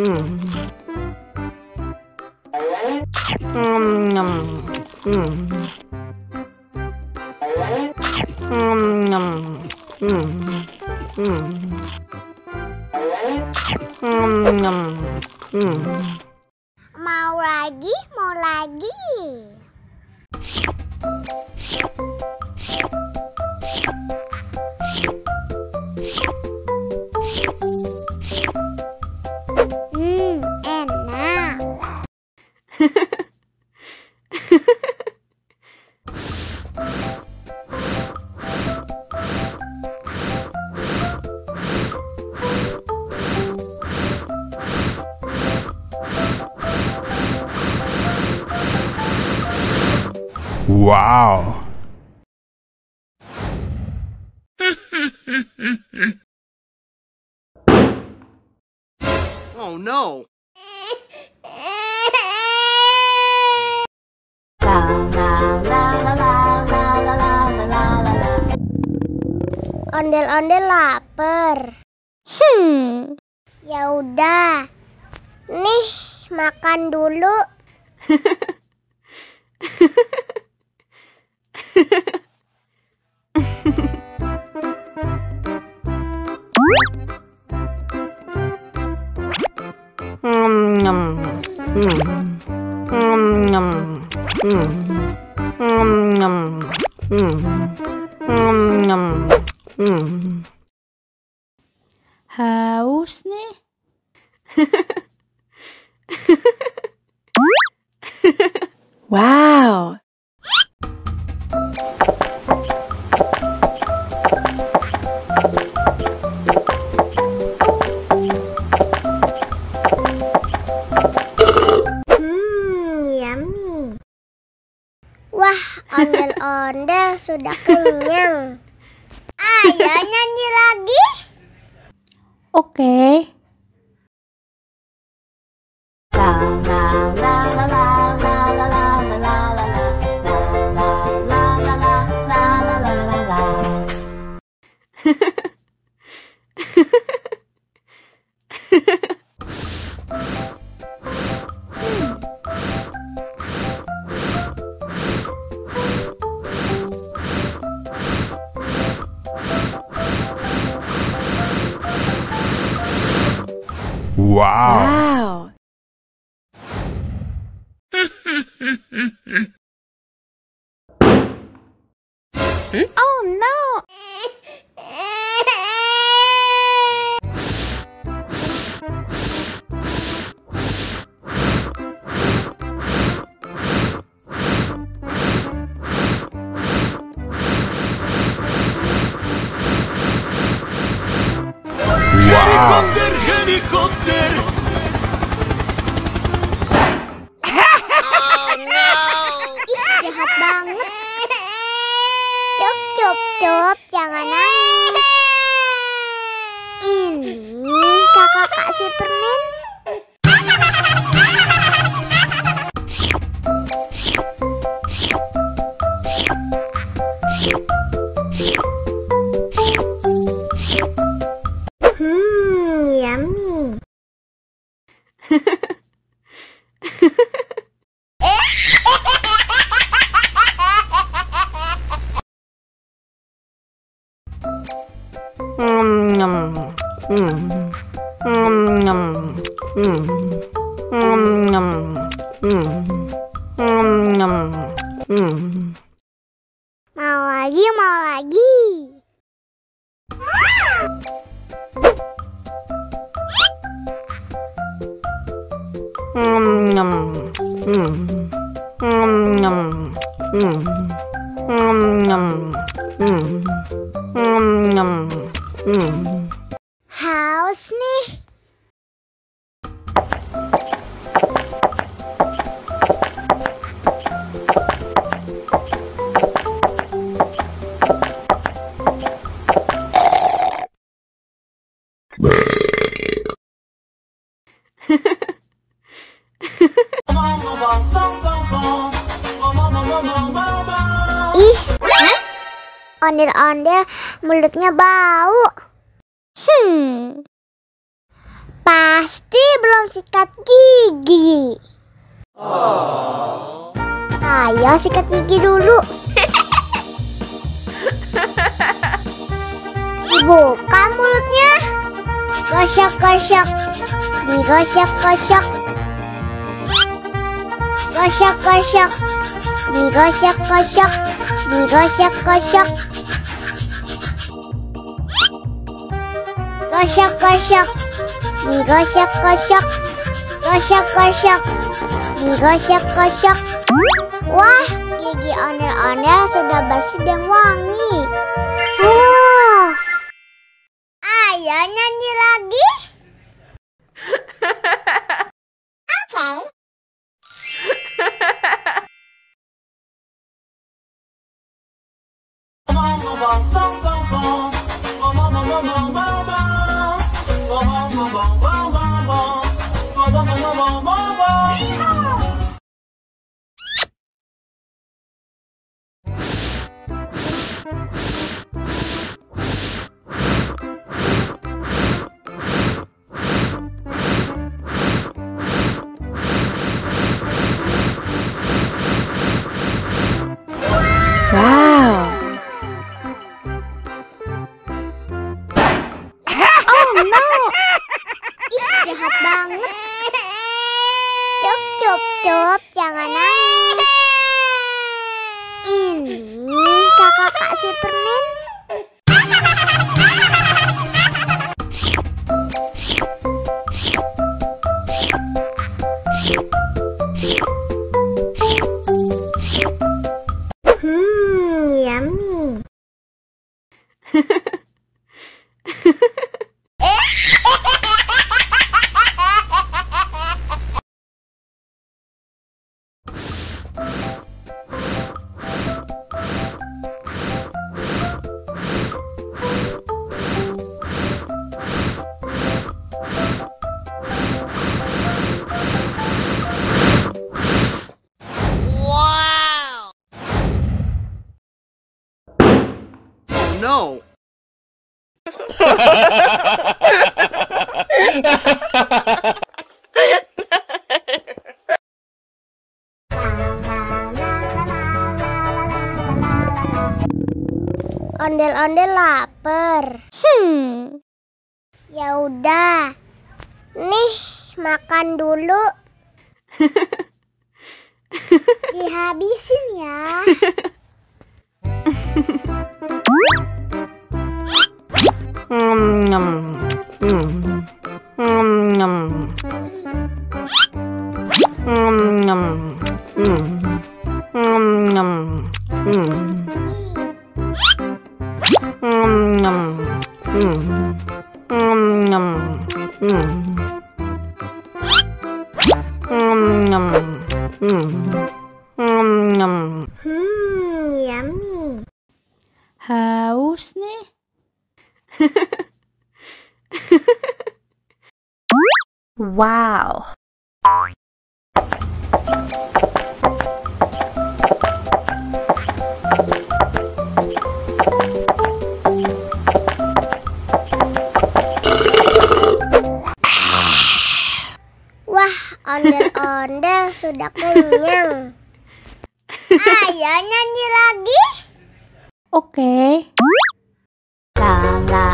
Mau lagi, mau lagi. Enak. Wow. Oh no. Ondel-ondel lapar. Ya udah. Nih, makan dulu. Haus nih. Wow. Yummy. Wah, ondel-ondel sudah kenyang. Ayo nyanyi lagi. Oke. Wow. Oh no. Helikopter, helikopter. Oh no. Ih, jahat banget. Cup, jangan nangis. Ini kakak kasih permen. Yummy. Mau lagi, mau lagi. Haus nih. Ih, ondel-ondel mulutnya bau. Pasti belum sikat gigi. Ayo sikat gigi dulu. Dibuka mulutnya. Gosok-gosok. Digosok-gosok. Gosok-gosok. Digosok-gosok. Digosok-gosok. Gosok-gosok. Digosok-gosok. Gosok-gosok. Digosok-gosok. Wah, gigi ondel-ondel sudah bersih dan wangi. Ayo nyanyi lagi. Oke. Wow. Oh no. Ih, jahat banget. Cup, jangan nangis. Ini kakak Kak Superman. Yummy. No. Ondel-ondel lapar. Ya udah. Nih, makan dulu. Dihabisin ya. Yummy. Haus nih. Wow. Wah, ondel-ondel sudah kenyang. Ayo nyanyi lagi. Oke. La la